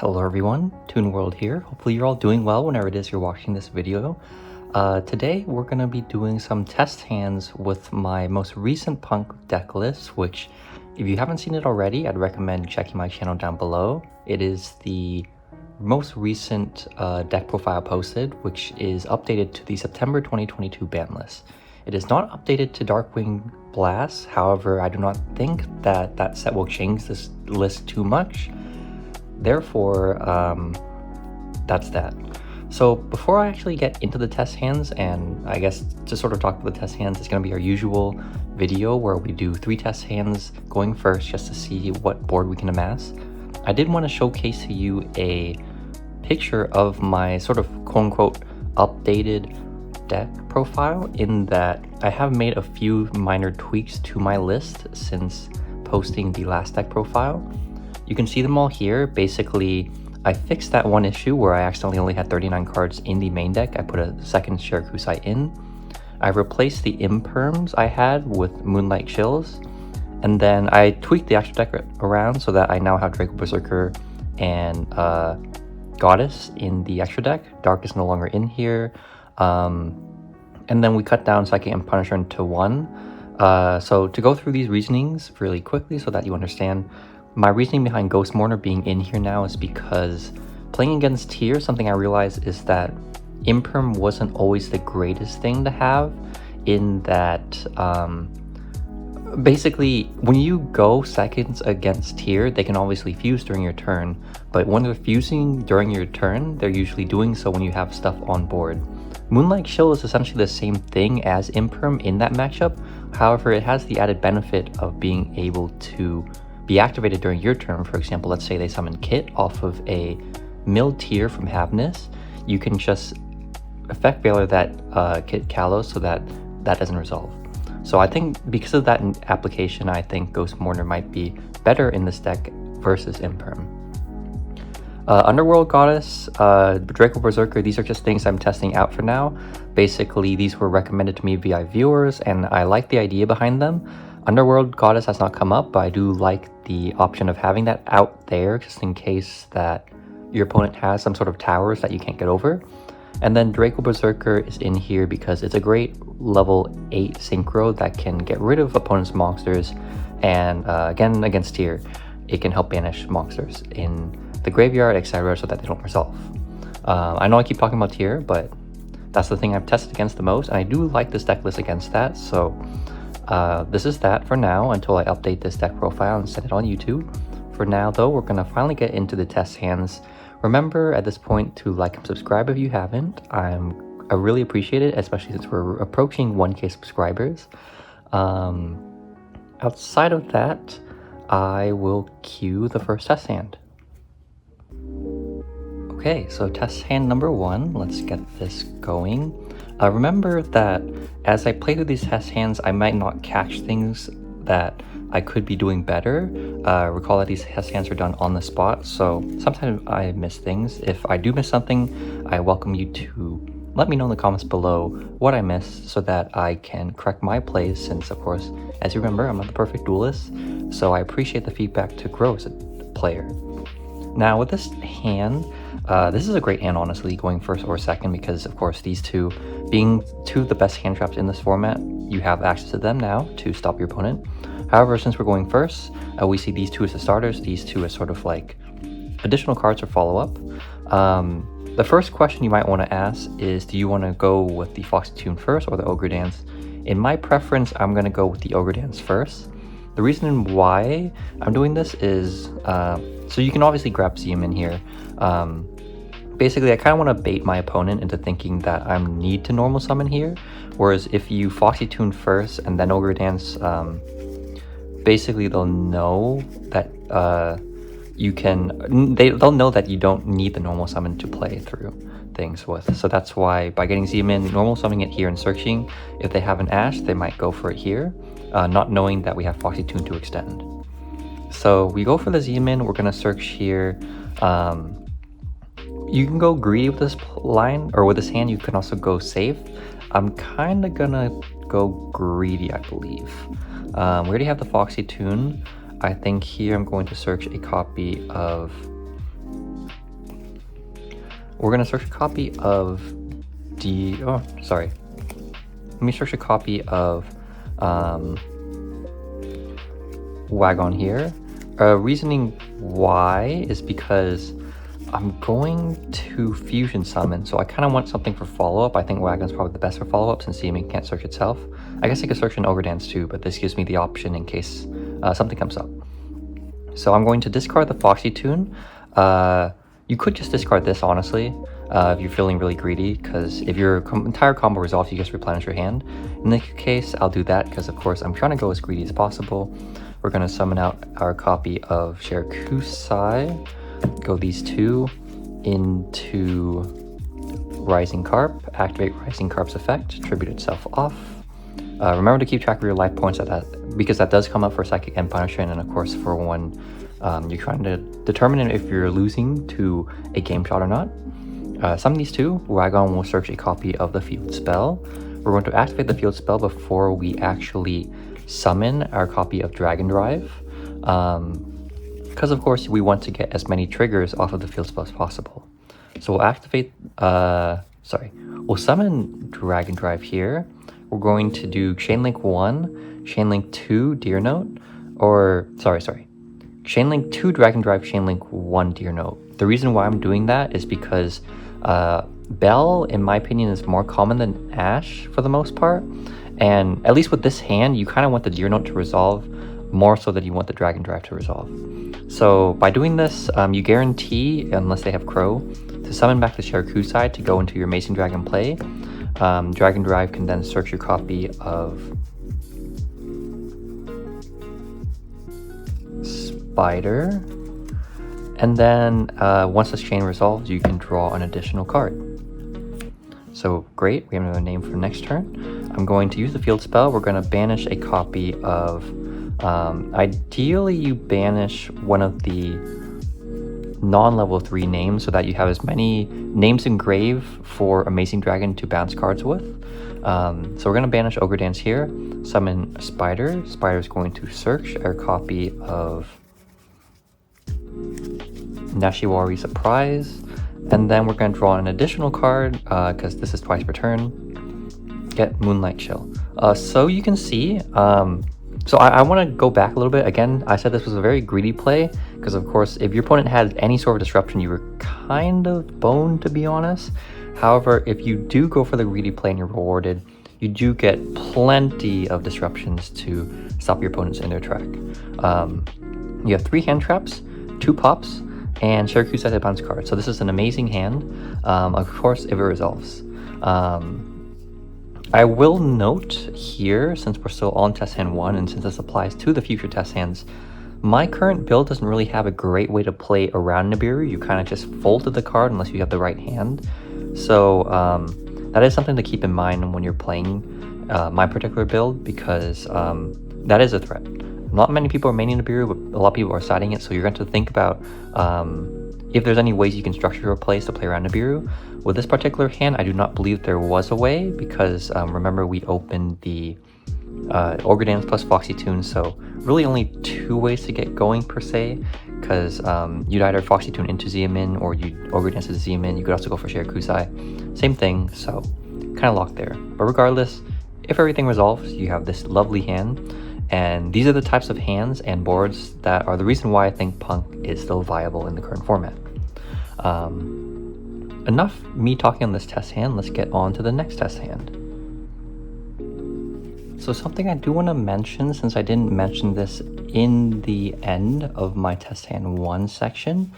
Hello everyone, Toon World here. Hopefully you're all doing well whenever it is you're watching this video. Today we're going to be doing some test hands with my most recent Punk deck list, which if you haven't seen it already, I'd recommend checking my channel down below. It is the most recent deck profile posted, which is updated to the September 2022 ban list. It is not updated to Darkwing Blast, however I do not think that that set will change this list too much. Therefore, that's that. So before I actually get into the test hands, and I guess to sort of talk about the test hands, it's going to be our usual video where we do 3 test hands going first just to see what board we can amass. I did want to showcase to you a picture of my sort of quote-unquote updated deck profile, in that I have made a few minor tweaks to my list since posting the last deck profile. You can see them all here. Basically, I fixed that one issue where I accidentally only had 39 cards in the main deck. I put a second Shirakusai in. I replaced the imperms I had with Moonlight Chills. And then I tweaked the extra deck around so that I now have Draco Berserker and Goddess in the extra deck. Dark is no longer in here. And then we cut down Psychic and Punisher into 1. So to go through these reasonings really quickly so that you understand, my reasoning behind Ghost Mourner being in here now is because playing against Tier, something I realized is that Imperm wasn't always the greatest thing to have, in that basically when you go seconds against Tier, they can obviously fuse during your turn, but when they're fusing during your turn, they're usually doing so when you have stuff on board. Moonlight Chill is essentially the same thing as Imperm in that matchup, however it has the added benefit of being able to be activated during your turn. For example, let's say they summon Kit off of a mill Tier from Havness, you can just effect Veiler that Kit Kalos so that that doesn't resolve. So I think because of that application, I think Ghost Mourner might be better in this deck versus Imperm. Underworld Goddess, Draco Berserker, these are just things I'm testing out for now. Basically, these were recommended to me via viewers and I like the idea behind them. Underworld Goddess has not come up, but I do like the option of having that out there just in case that your opponent has some sort of towers that you can't get over. And then Draco Berserker is in here because it's a great level 8 synchro that can get rid of opponent's monsters, and again against Tier, it can help banish monsters in the graveyard, etc., so that they don't resolve. I know I keep talking about Tier, but that's the thing I've tested against the most, and I do like this deck list against that, so this is that for now until I update this deck profile and set it on YouTube. For now though, we're going to finally get into the test hands. Remember at this point to like and subscribe if you haven't. I really appreciate it, especially since we're approaching 1K subscribers. Outside of that, I will cue the first test hand. Okay, so test hand number 1, let's get this going. Remember that as I play through these test hands, I might not catch things that I could be doing better. Recall that these test hands are done on the spot, so sometimes I miss things. If I do miss something, I welcome you to let me know in the comments below what I missed so that I can correct my plays, since of course, as you remember, I'm not the perfect duelist, so I appreciate the feedback to grow as a player. Now with this hand, this is a great hand honestly, going first or second, because of course these two being two of the best hand traps in this format, you have access to them now to stop your opponent. However, since we're going first, we see these two as the starters, these two as sort of like additional cards or follow-up. The first question you might want to ask is, do you want to go with the Foxy Tune first or the Ogre Dance? In my preference, I'm going to go with the Ogre Dance first. The reason why I'm doing this is, so you can obviously grab Zeum in here. Basically, I kind of want to bait my opponent into thinking that I need to normal summon here. Whereas if you Foxy Tune first and then Ogre Dance, basically they'll know that they'll know that you don't need the normal summon to play through things with. So that's why by getting Zeum in, normal summoning it here and searching, if they have an Ash, they might go for it here, not knowing that we have Foxy Tune to extend. So we go for the Zeum in, we're going to search here. You can go greedy with this line, or with this hand, you can also go safe. I'm kind of gonna go greedy, I believe. We already have the Foxy Tune. I think here I'm going to search a copy of we're gonna search a copy of let me search a copy of Wagon here. Reasoning why is because I'm going to fusion summon, so I kind of want something for follow-up. I think Wagon's probably the best for follow-up since CMA can't search itself. I guess I could search an Ogre Dance too, but this gives me the option in case something comes up. So I'm going to discard the Foxy Tune. You could just discard this, honestly, if you're feeling really greedy, because if your entire combo resolves, you just replenish your hand. In this case, I'll do that because, of course, I'm trying to go as greedy as possible. We're going to summon out our copy of Halqifibrax, go these two into Rising Carp, activate Rising Carp's effect, tribute itself off. Remember to keep track of your life points because that does come up for Psychic End Punishment, and of course for when you're trying to determine if you're losing to a game shot or not. Summon these two. Wagon will search a copy of the field spell. We're going to activate the field spell before we actually summon our copy of Dragon Drive, because of course we want to get as many triggers off of the field spell as possible. So we'll activate, we'll summon Dragon Drive here. We're going to do Chainlink 1, Chainlink 2, Deer Note, Chainlink 2, Dragon Drive, Chainlink 1, Deer Note. The reason why I'm doing that is because Bell, in my opinion, is more common than Ash for the most part. And at least with this hand, you kind of want the Deer Note to resolve more so than you want the Dragon Drive to resolve. So by doing this, you guarantee, unless they have Crow, to summon back the Halqifibrax to go into your Amazing Dragon play. Dragon Drive can then search your copy of Spider, and then once this chain resolves, you can draw an additional card. So great, we have another name for next turn. I'm going to use the field spell. We're going to banish a copy of, ideally you banish one of the non-level 3 names so that you have as many names engraved for Amazing Dragon to bounce cards with. So we're going to banish Ogre Dance here, summon Spider. Spider is going to search our copy of Nashiwari Surprise, and then we're going to draw an additional card because this is twice per turn. Get Moonlight Chill. So you can see, so I want to go back a little bit. Again, I said this was a very greedy play because, of course, if your opponent had any sort of disruption, you were kind of boned, to be honest. However, if you do go for the greedy play and you're rewarded, you do get plenty of disruptions to stop your opponents in their track. You have 3 hand traps, 2 pops, and Halqifibrax to bounce cards. So this is an amazing hand, of course, if it resolves. I will note here, since we're still on test hand 1 and since this applies to the future test hands, my current build doesn't really have a great way to play around Nibiru. You kind of just folded the card unless you have the right hand. So that is something to keep in mind when you're playing my particular build, because that is a threat. Not many people are maining Nibiru, but a lot of people are siding it, so you're going to think about if there's any ways you can structure your plays to play around Nibiru. With this particular hand, I do not believe there was a way, because remember we opened the Ogre Dance plus Foxy Tune, so really only 2 ways to get going per se, because you'd either Foxy Tune into Xiamin or you'd Ogre Dance to Xiamin. You could also go for Halqifibrax, same thing, so kind of locked there. But regardless, if everything resolves, you have this lovely hand, and these are the types of hands and boards that are the reason why I think Punk is still viable in the current format. Enough me talking on this test hand, let's get on to the next test hand. So something I do want to mention, since I didn't mention this in the end of my test hand 1 section,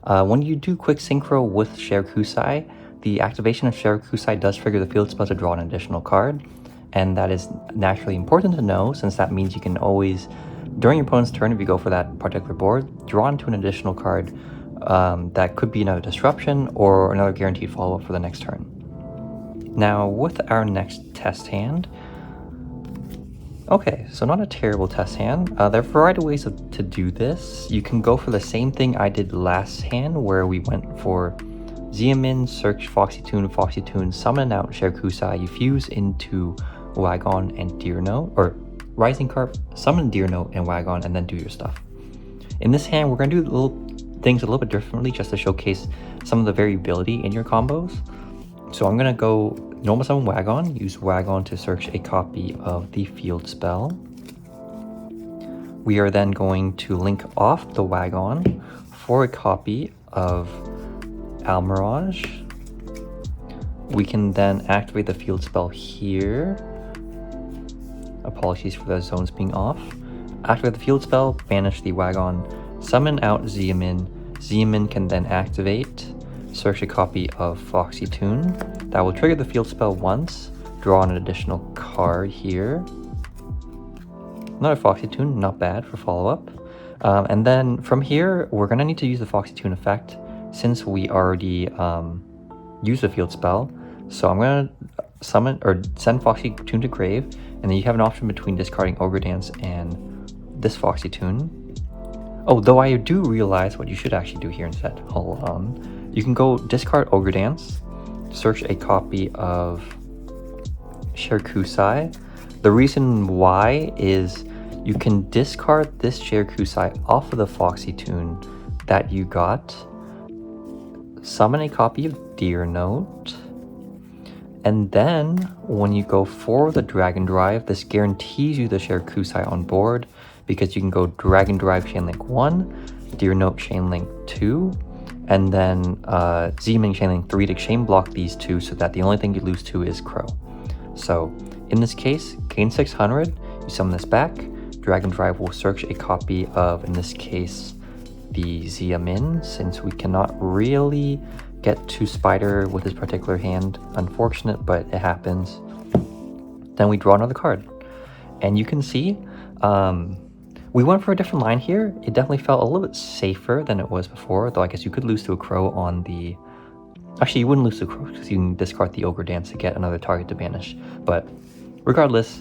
when you do quick synchro with Halqifibrax, the activation of Halqifibrax does trigger the field spell to draw an additional card, and that is naturally important to know, since that means you can always, during your opponent's turn, if you go for that particular board, draw into an additional card that could be another disruption or another guaranteed follow-up for the next turn. Now, with our next test hand, okay, so not a terrible test hand. There are a variety of ways to do this. You can go for the same thing I did last hand, where we went for Xiamin, search Foxy Tune, summon out Halqifibrax, you fuse into Wagon and Deer Note, or Rising Carp, summon Deer Note and Wagon, and then do your stuff. In this hand, we're going to do a little things a little bit differently just to showcase some of the variability in your combos. So I'm gonna go normal summon Wagon, use Wagon to search a copy of the field spell. We are then going to link off the Wagon for a copy of Almirage. We can then activate the field spell here. Apologies for the zones being off. Activate the field spell, banish the Wagon, summon out Xiamin. Xiamin can then activate, search a copy of Foxy Tune. That will trigger the field spell once, draw an additional card here. Another Foxy Tune, not bad for follow-up. And then from here, we're gonna need to use the Foxy Tune effect since we already used the field spell. So I'm gonna summon or send Foxy Tune to grave, and then you have an option between discarding Ogre Dance and this Foxy Tune. Oh, though I do realize what you should actually do here instead. Hold on. You can go discard Ogre Dance, search a copy of Shirkusai. The reason why is you can discard this Shirkusai off of the Foxy Tune that you got, summon a copy of Deer Note, and then when you go for the Dragon Drive, this guarantees you the Shirkusai on board because you can go Dragon Drive Chainlink 1, Deer Note Chainlink 2, and then Xiamin Chainlink 3 to chain block these two so that the only thing you lose to is Crow. So in this case, gain 600, you summon this back, Dragon Drive will search a copy of, in this case, the Xiamin, since we cannot really get to Spider with this particular hand. Unfortunate, but it happens. Then we draw another card. And you can see, we went for a different line here. It definitely felt a little bit safer than it was before, though I guess you could lose to a Crow on the... Actually, you wouldn't lose to a Crow because you can discard the Ogre Dance to get another target to banish. But regardless,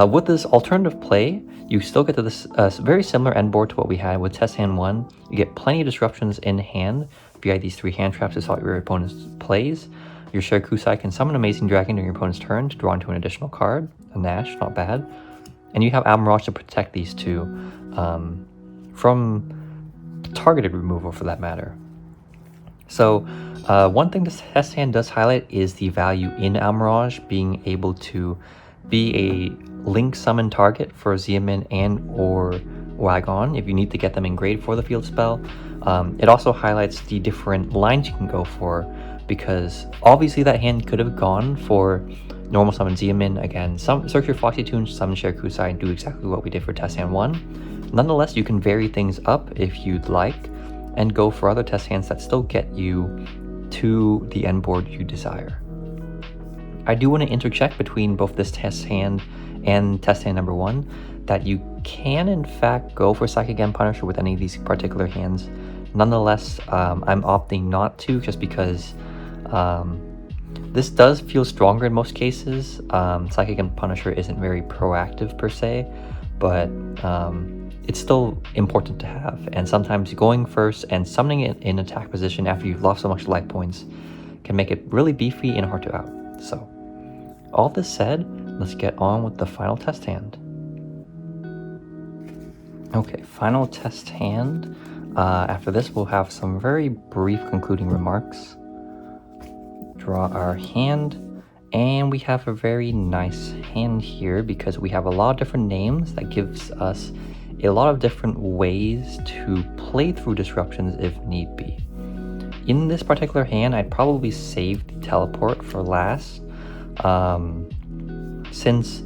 with this alternative play, you still get to this very similar end board to what we had with Test Hand 1. You get plenty of disruptions in hand via these 3 hand traps to stop your opponent's plays. Your Shirkusai can summon Amazing Dragon during your opponent's turn to draw into an additional card, a Nash, not bad. And you have Almirage to protect these two from targeted removal for that matter. So one thing this test hand does highlight is the value in Almirage being able to be a link summon target for Xiamin and or Wagon if you need to get them engraved for the field spell. It also highlights the different lines you can go for, because obviously that hand could have gone for normal summon Xiamin, again, search your Foxy Tune, summon Shirkusai, and do exactly what we did for Test Hand 1. Nonetheless, you can vary things up if you'd like, and go for other test hands that still get you to the end board you desire. I do want to interject between both this test hand and test hand number 1 that you can in fact go for Psychic End Punisher with any of these particular hands. Nonetheless, I'm opting not to, just because this does feel stronger in most cases. Psychic End Punisher isn't very proactive per se, but it's still important to have. And sometimes going first and summoning it in attack position after you've lost so much life points can make it really beefy and hard to out. So, all this said, let's get on with the final test hand. Okay, final test hand. After this, we'll have some very brief concluding remarks. Draw our hand, and we have a very nice hand here because we have a lot of different names that gives us a lot of different ways to play through disruptions if need be. In this particular hand, I'd probably save the teleport for last, since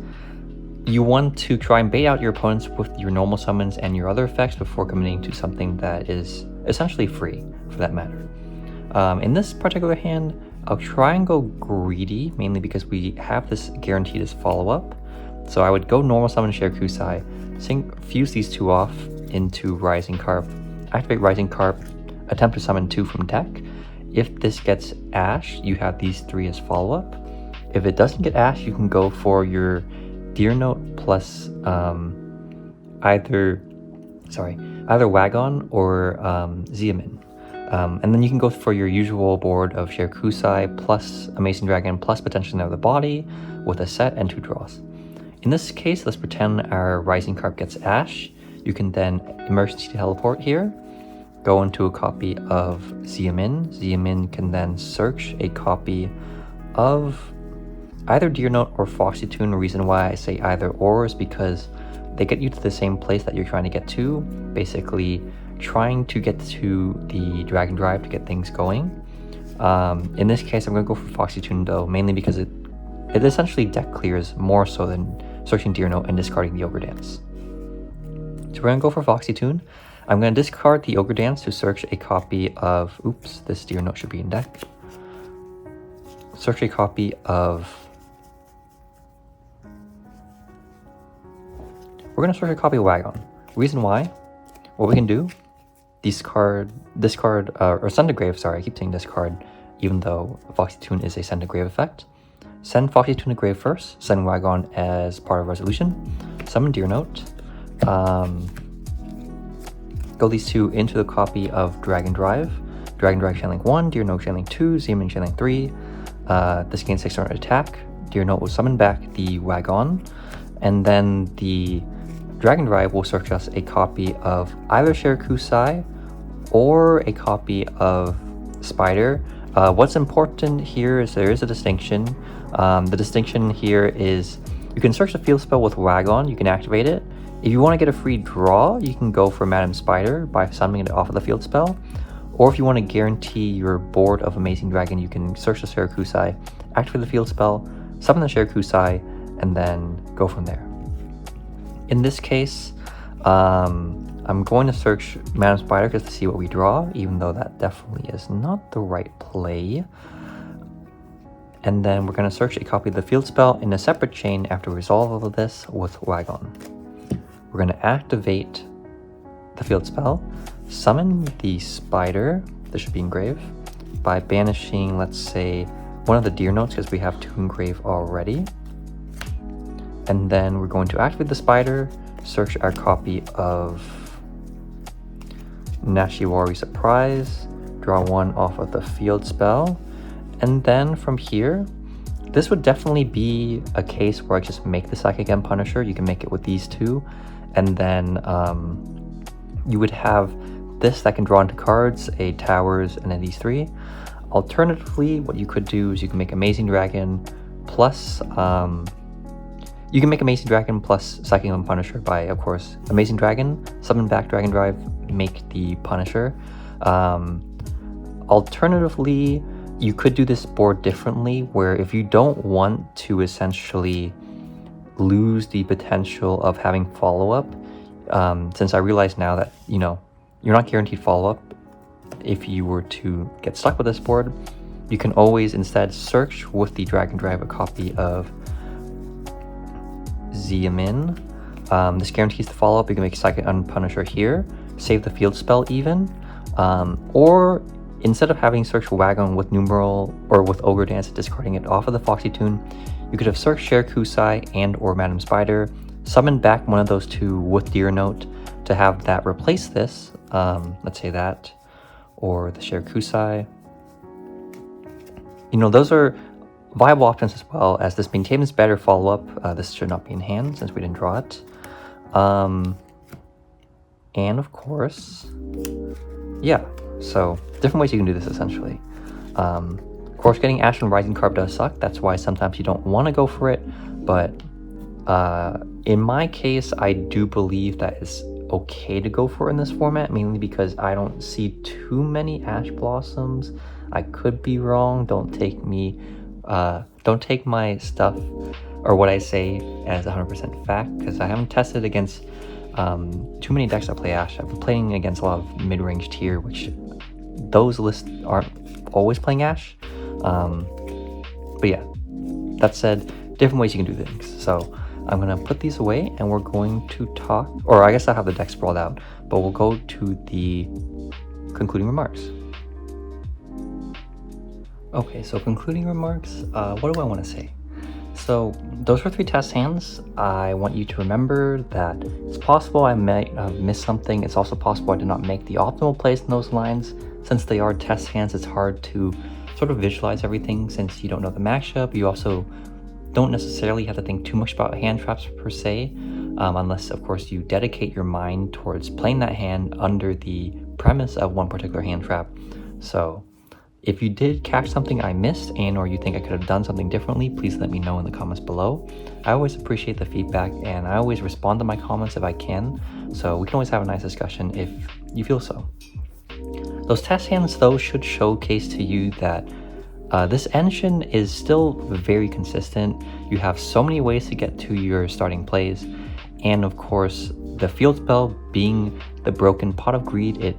you want to try and bait out your opponents with your normal summons and your other effects before committing to something that is essentially free, for that matter. In this particular hand, I'll try and go greedy, mainly because we have this guaranteed as follow-up. So I would go normal summon Shirkusai, fuse these two off into Rising Carp, activate Rising Carp, attempt to summon 2 from deck. If this gets Ash, you have these 3 as follow-up. If it doesn't get Ash, you can go for your Deer Note plus either Wagon or Xiamin. And then you can go for your usual board of Shirkusai plus Amazing Dragon plus potentially another body with a set and 2 draws. In this case, let's pretend our Rising Carp gets Ash. You can then emergency teleport here, go into a copy of Xia-Min. Xia-Min can then search a copy of either Deer Note or Foxy Tune. The reason why I say either or is because they get you to the same place that you're trying to get to, basically trying to get to the Dragon Drive to get things going. In this case, I'm going to go for Foxy Tune though, mainly because it essentially deck clears more so than searching Deer Note and discarding the Ogre Dance. So we're going to go for Foxy Tune. I'm going to discard the Ogre Dance to search a copy of, oops, this Deer Note should be in deck. Search a copy of, we're going to search a copy of Wagon. Reason why, what we can do, discard, or send to grave, sorry, I keep saying discard, even though Foxy Tune is a send to grave effect. Send Foxy Tune to grave first, send Wagon as part of resolution, summon Deer Note, go these two into the copy of Dragon Drive. Dragon Drive channeling 1, Deer Note channeling 2, Xia-Min channeling 3. This gains 600 attack. Deer Note will summon back the Wagon, and then the Dragon Drive will search us a copy of either Shirakusai or a copy of Spider. What's important here is there is a distinction. The distinction here is you can search the field spell with Wagon, you can activate it. If you want to get a free draw, you can go for Madam Spider by summoning it off of the field spell. Or if you want to guarantee your board of Amazing Dragon, you can search the Shirakusai, activate the field spell, summon the Shirakusai, and then go from there. In this case, I'm going to search Madam Spider just to see what we draw, even though that definitely is not the right play. And then we're going to search a copy of the field spell in a separate chain after we resolve all of this with Wagon. We're going to activate the field spell, summon the Spider, this should be in grave, by banishing, let's say, one of the Deer Notes because we have 2 in grave already. And then we're going to activate the Spider, search our copy of Nashiwari Surprise, draw 1 off of the field spell, and then from here, this would definitely be a case where I just make the Psychic M Punisher. You can make it with these 2, and then you would have this that can draw into cards, a Towers, and then these 3. Alternatively, what you could do is you can make Amazing Dragon plus Psychic M Punisher by, of course, Amazing Dragon, summon back Dragon Drive, make the Punisher. Alternatively, you could do this board differently, where if you don't want to essentially lose the potential of having follow-up, since I realize now that, you know, you're not guaranteed follow-up if you were to get stuck with this board, you can always instead search with the Dragon Drive a copy of Xia-Min. This guarantees the follow-up. You can make Psychic Unpunisher here, save the field spell even, or instead of having search Wagon with Numeral or with Ogre Dance, discarding it off of the Foxy Tune, you could have searched Shirakusai and or Madam Spider, summon back one of those 2 with Deer Note to have that replace this, let's say that, or the Shirakusai. You know, those are viable options as well, as this maintain is better follow-up. This should not be in hand since we didn't draw it. And of course, yeah, so different ways you can do this essentially. Of course, getting Ash and Rising card does suck. That's why sometimes you don't want to go for it. But in my case, I do believe that it's okay to go for it in this format, mainly because I don't see too many Ash Blossoms. I could be wrong. Don't take my stuff or what I say as 100% fact, because I haven't tested against too many decks that play Ash. I've been playing against a lot of mid-range tier, which those lists aren't always playing Ash. But yeah, that said, different ways you can do things. So I'm gonna put these away and we're going to talk, or I guess I'll have the deck sprawled out, but we'll go to the concluding remarks. Okay, so concluding remarks, what do I want to say? So those were 3 test hands. I want you to remember that it's possible I might miss something. It's also possible I did not make the optimal plays in those lines. Since they are test hands, it's hard to sort of visualize everything since you don't know the matchup. You also don't necessarily have to think too much about hand traps per se, unless of course you dedicate your mind towards playing that hand under the premise of one particular hand trap. So if you did catch something I missed or you think I could have done something differently, please let me know in the comments below. I always appreciate the feedback, and I always respond to my comments if I can, so we can always have a nice discussion if you feel so. Those test hands though should showcase to you that this engine is still very consistent. You have so many ways to get to your starting plays, and of course the field spell being the broken pot of greed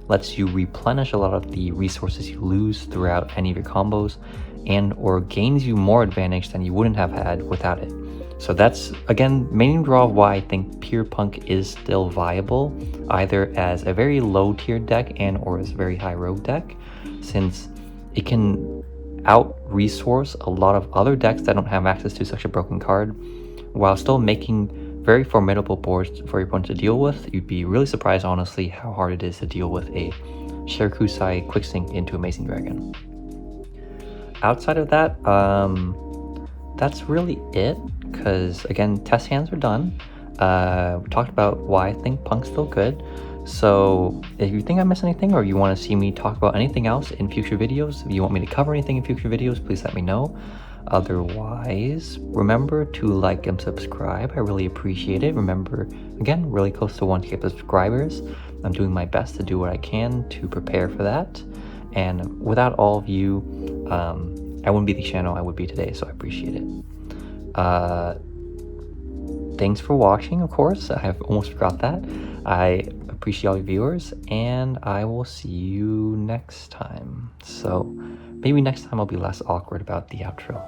lets you replenish a lot of the resources you lose throughout any of your combos, and or gains you more advantage than you wouldn't have had without it. So that's, again, main draw of why I think Pure P.U.N.K is still viable, either as a very low tier deck and or as a very high rogue deck, since it can out resource a lot of other decks that don't have access to such a broken card, while still making very formidable boards for your opponent to deal with. You'd be really surprised, honestly, how hard it is to deal with a Shirakusai Quicksync into Amazing Dragon. Outside of that, that's really it, because again, test hands are done. We talked about why I think P.U.N.K's still good. So if you think I missed anything, or you want to see me talk about anything else in future videos, if you want me to cover anything in future videos, please let me know. Otherwise, remember to like and subscribe. I really appreciate it. Remember, again, really close to 1K subscribers. I'm doing my best to do what I can to prepare for that, and without all of you, I wouldn't be the channel I would be today, so I appreciate it. Thanks for watching, of course. I've almost forgot that. I appreciate all your viewers, and I will see you next time. So maybe next time I'll be less awkward about the outro.